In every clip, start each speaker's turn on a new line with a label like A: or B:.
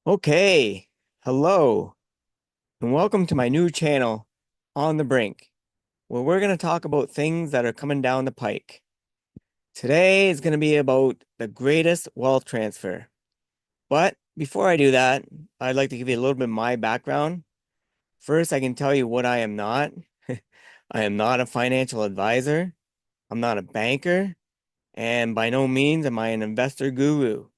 A: Okay, hello, and welcome to my new channel, On the Brink, where we're going to talk about things that are coming down the pike. Today is going to be about the greatest wealth transfer. But before I do that, I'd like to give you a little bit of my background. First, I can tell you what I am not. I am not a financial advisor. I'm not a banker. And by no means am I an investor guru.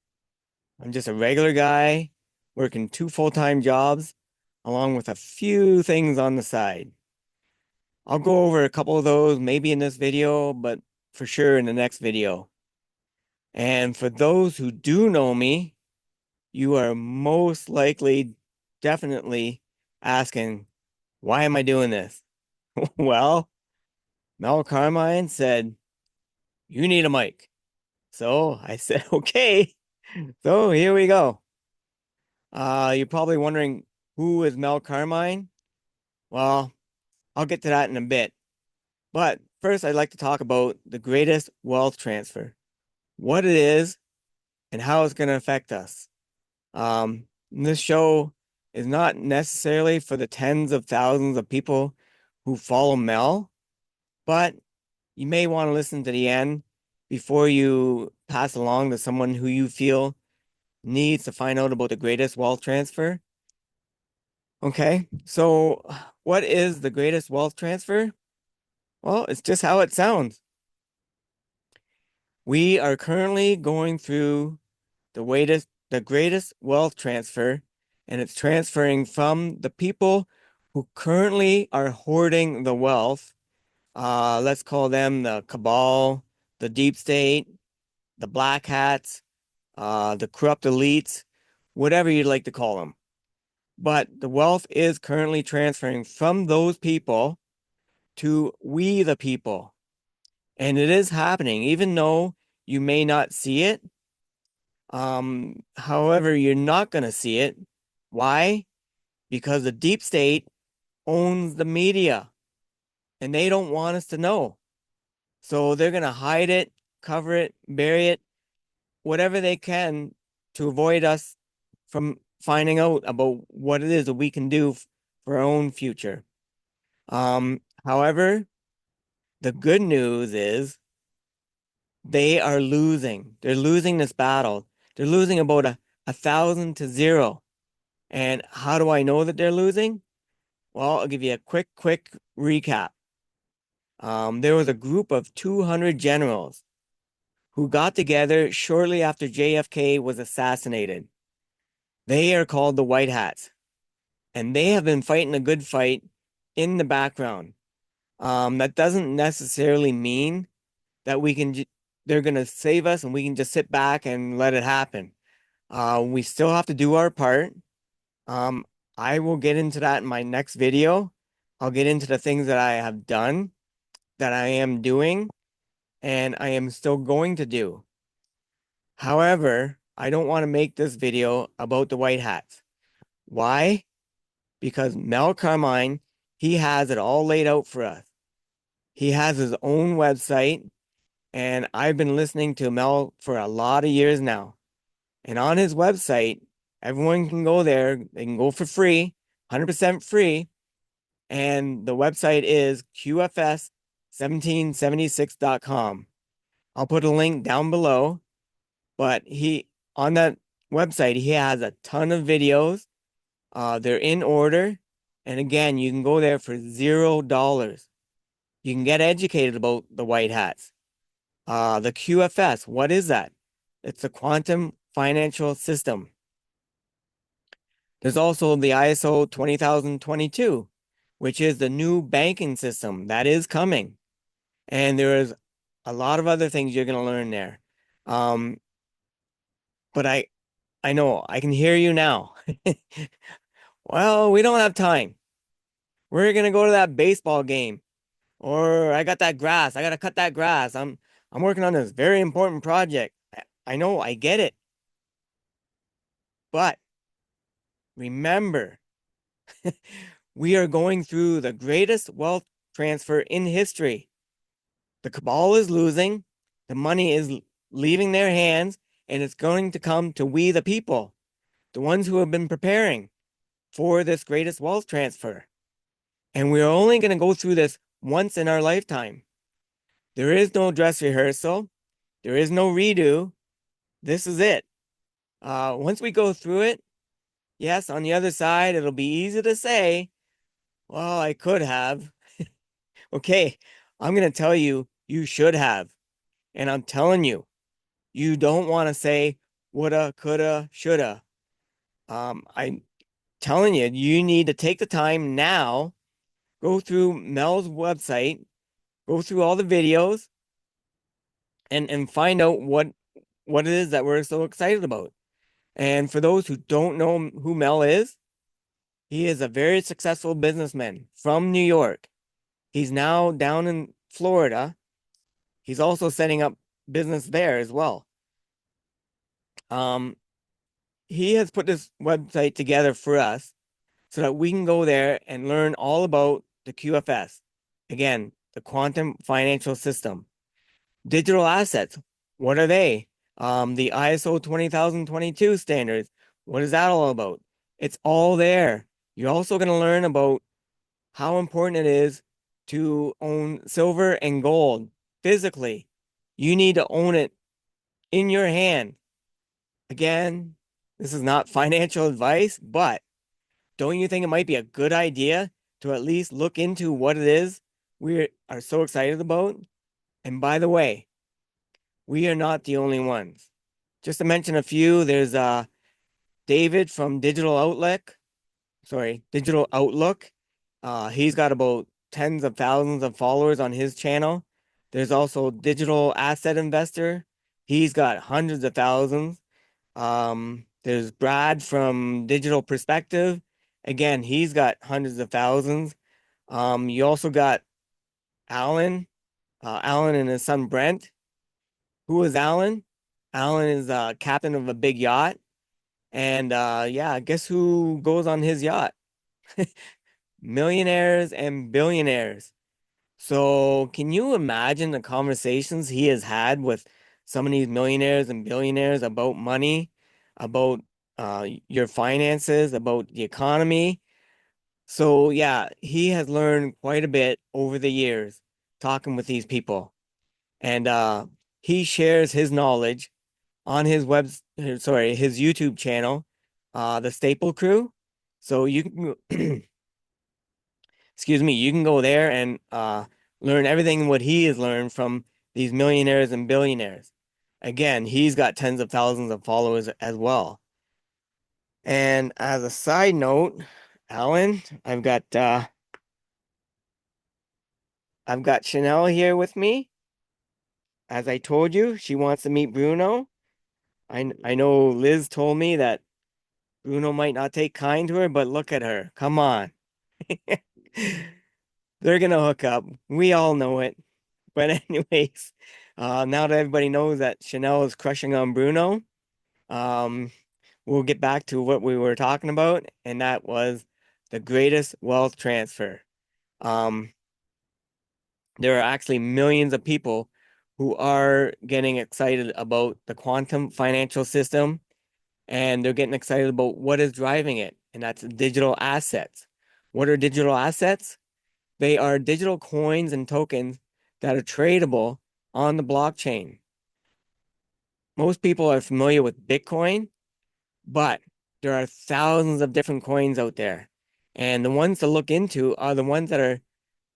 A: I'm just a regular guy working two full-time jobs along with a few things on the side. I'll go over a couple of those maybe in this video, but for sure in the next video. And for those who do know me, you are most likely definitely asking, why am I doing this? Well, Mel Carmine said, you need a mic. So I said, okay. So here we go. You're probably wondering, who is Mel Carmine? Well, I'll get to that in a bit. But first, I'd like to talk about the greatest wealth transfer, what it is, and how it's going to affect us. This show is not necessarily for the tens of thousands of people who follow Mel, but you may want to listen to the end before you pass along to someone who you feel needs to find out about the greatest wealth transfer. Okay, so what is the greatest wealth transfer? Well, it's just how it sounds. We are currently going through the greatest wealth transfer, and it's transferring from the people who currently are hoarding the wealth. Let's call them the cabal, the deep state, the black hats, the corrupt elites, whatever you'd like to call them. But the wealth is currently transferring from those people to we the people. And it is happening, even though you may not see it. However, you're not going to see it. Why? Because the deep state owns the media and they don't want us to know. So they're going to hide it, cover it, bury it, whatever they can to avoid us from finding out about what it is that we can do for our own future. However, the good news is they are losing. They're losing this battle. They're losing about a 1,000 to 0. And how do I know that they're losing? Well, I'll give you a quick recap. There was a group of 200 generals who got together shortly after JFK was assassinated. They are called the White Hats, and they have been fighting a good fight in the background. That doesn't necessarily mean that they're going to save us and we can just sit back and let it happen. We still have to do our part. Um, I will get into that in my next video. I'll get into the things that I have done, that I am doing, and I am still going to do. However, I don't want to make this video about the White Hats. Why? Because Mel Carmine, he has it all laid out for us. He has his own website, and I've been listening to Mel for a lot of years now. And on his website, everyone can go there. They can go for free, 100% free. And the website is qfs1776.com. I'll put a link down below, but on that website, he has a ton of videos. They're in order. And again, you can go there for $0. You can get educated about the white hats. The QFS, what is that? It's the quantum financial system. There's also the ISO 20022, which is the new banking system that is coming. And there is a lot of other things you're going to learn there. But I know I can hear you now. Well, we don't have time. We're going to go to that baseball game, or I got that grass. I got to cut that grass. I'm working on this very important project. I know, I get it. But remember, we are going through the greatest wealth transfer in history. The cabal is losing, the money is leaving their hands, and it's going to come to we the people. the ones who have been preparing for this greatest wealth transfer. And we're only going to go through this once in our lifetime. There is no dress rehearsal. There is no redo. This is it. Once we go through it, yes, on the other side, it'll be easy to say, well, I could have. Okay, I'm going to tell you, you should have. And I'm telling you, you don't want to say woulda, coulda, shoulda. I'm telling you, you need to take the time now, go through Mel's website, go through all the videos, and find out what it is that we're so excited about. And for those who don't know who Mel is, he is a very successful businessman from New York. He's now down in Florida. He's also setting up business there as well. Um, he has put this website together for us so that we can go there and learn all about the QFS. Again, the quantum financial system. Digital assets, what are they? The ISO 20022 standards, what is that all about? It's all there. You're also going to learn about how important it is to own silver and gold physically. You need to own it in your hand. Again, this is not financial advice, but don't you think it might be a good idea to at least look into what it is we are so excited about? And by the way, we are not the only ones. Just to mention a few, there's David from Digital Outlook. He's got about tens of thousands of followers on his channel. There's also Digital Asset Investor. He's got hundreds of thousands. There's Brad from Digital Perspective. Again, he's got hundreds of thousands. You also got Alan, Alan and his son Brent. Who is Alan? Alan is captain of a big yacht. And yeah, guess who goes on his yacht? Millionaires and billionaires. So can you imagine the conversations he has had with some of these millionaires and billionaires about money, about your finances, about the economy? So yeah, he has learned quite a bit over the years talking with these people. And he shares his knowledge on his his YouTube channel, the Staple Crew. So you can excuse me, you can go there and learn everything what he has learned from these millionaires and billionaires. Again, he's got tens of thousands of followers as well. And as a side note, Alan, I've got Chanel here with me. As I told you, she wants to meet Bruno. I know Liz told me that Bruno might not take kind to her, but look at her. Come on. They're gonna hook up. We all know it. But anyways, now that everybody knows that Chanel is crushing on Bruno, um, we'll get back to what we were talking about, and that was the greatest wealth transfer. Um, there are actually millions of people who are getting excited about the quantum financial system, and they're getting excited about what is driving it, and that's digital assets. What are digital assets? They are digital coins and tokens that are tradable on the blockchain. Most people are familiar with Bitcoin, but there are thousands of different coins out there. And the ones to look into are the ones that are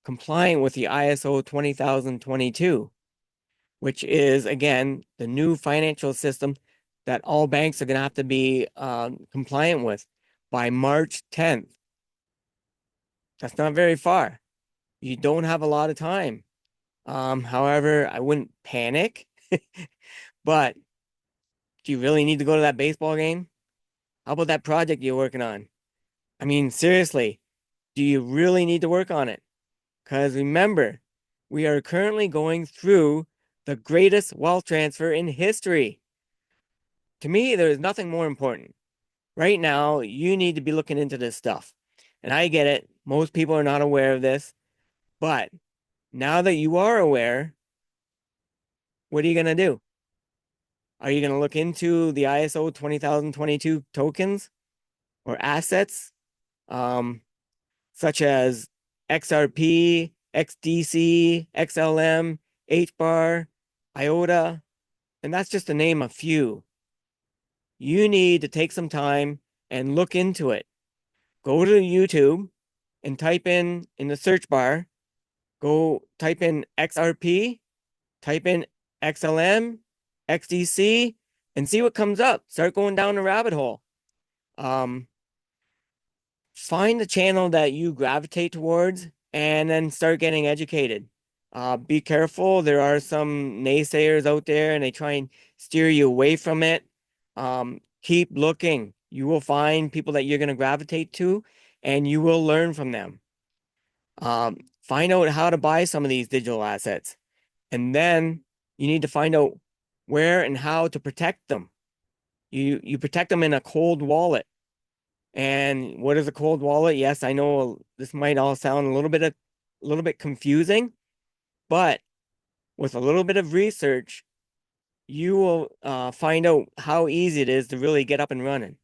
A: compliant with the ISO 20022, which is, again, the new financial system that all banks are going to have to be compliant with by March 10th. That's not very far. You don't have a lot of time. However, I wouldn't panic, but do you really need to go to that baseball game? How about that project you're working on? I mean, seriously, do you really need to work on it? Because remember, we are currently going through the greatest wealth transfer in history. To me, there is nothing more important. Right now, you need to be looking into this stuff. And I get it. Most people are not aware of this. But now that you are aware, what are you going to do? Are you going to look into the ISO 20022 tokens or assets, such as XRP, XDC, XLM, HBAR, IOTA, and that's just to name a few. You need to take some time and look into it. Go to YouTube and type in the search bar, go type in XRP, type in XLM, XDC, and see what comes up. Start going down the rabbit hole. Find the channel that you gravitate towards and then start getting educated. Be careful. There are some naysayers out there and they try and steer you away from it. Keep looking. You will find people that you're going to gravitate to and you will learn from them. Find out how to buy some of these digital assets. And then you need to find out where and how to protect them. You protect them in a cold wallet. And what is a cold wallet? Yes, I know this might all sound a little bit confusing, but with a little bit of research, you will find out how easy it is to really get up and running.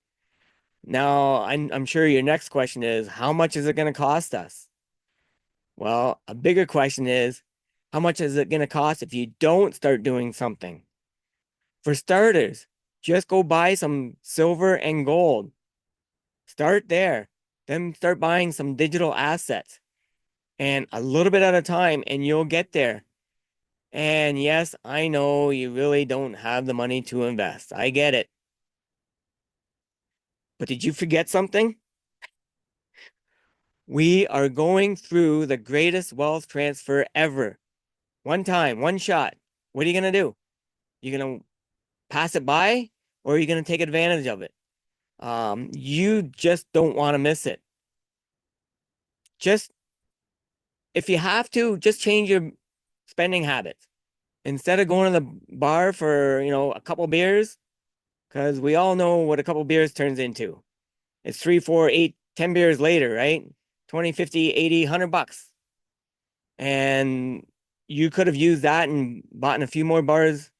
A: Now, I'm sure your next question is, how much is it going to cost us? Well, a bigger question is, how much is it going to cost if you don't start doing something? For starters, just go buy some silver and gold. Start there. Then start buying some digital assets. And a little bit at a time, and you'll get there. And yes, I know you really don't have the money to invest. I get it. But did you forget something? We are going through the greatest wealth transfer ever. One time, one shot. What are you going to do? You're going to pass it by, or are you going to take advantage of it? You just don't want to miss it. Just, if you have to, just change your spending habits. Instead of going to the bar for, a couple beers, because we all know what a couple beers turns into. It's 3, 4, 8, 10 beers later, right? 20, 50, 80, $100. And you could have used that and bought in a few more bars,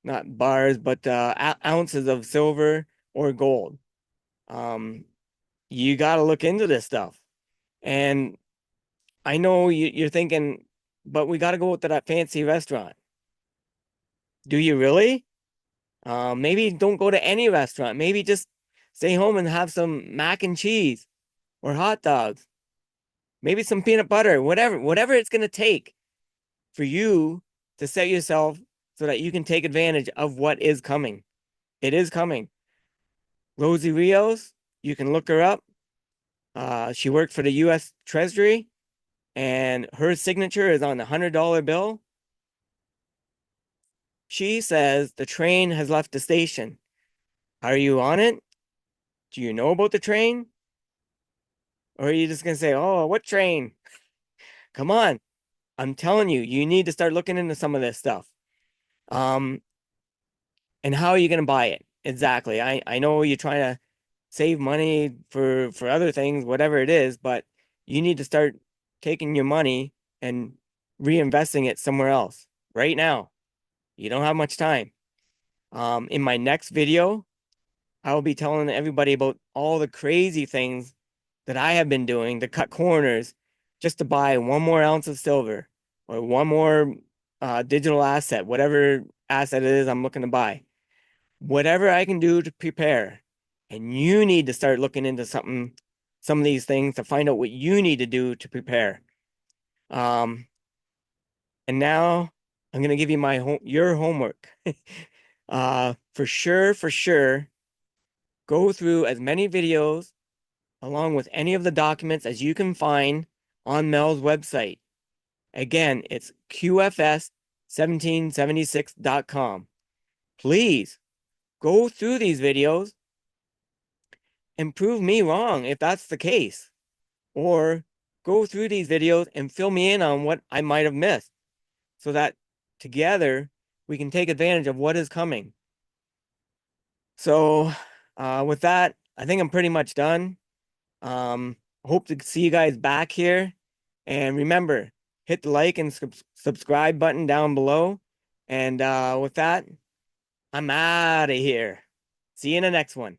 A: not bars, but ounces of silver or gold. You got to look into this stuff. And I know you're thinking, but we got to go to that fancy restaurant. Do you really? Maybe don't go to any restaurant. Maybe just stay home and have some mac and cheese or hot dogs. Maybe some peanut butter, whatever it's going to take for you to set yourself so that you can take advantage of what is coming. It is coming. Rosie Rios, you can look her up. She worked for the U.S. Treasury, and her signature is on the $100 bill. She says the train has left the station. Are you on it? Do you know about the train? Or are you just going to say, oh, what train? Come on. I'm telling you, you need to start looking into some of this stuff. And how are you going to buy it? Exactly. I know you're trying to save money for other things, whatever it is, but you need to start taking your money and reinvesting it somewhere else right now. You don't have much time. In my next video, I will be telling everybody about all the crazy things that I have been doing to cut corners just to buy 1 more ounce of silver or 1 more digital asset, whatever asset it is I'm looking to buy. Whatever I can do to prepare. And you need to start looking into some of these things to find out what you need to do to prepare. And now I'm going to give you your homework. For sure, go through as many videos along with any of the documents as you can find on Mel's website. Again, it's qfs1776.com. Please go through these videos and prove me wrong if that's the case. Or go through these videos and fill me in on what I might have missed so that together we can take advantage of what is coming. So with that, I think I'm pretty much done. Hope to see you guys back here. And remember, hit the like and subscribe button down below. And with that, I'm out of here. See you in the next one.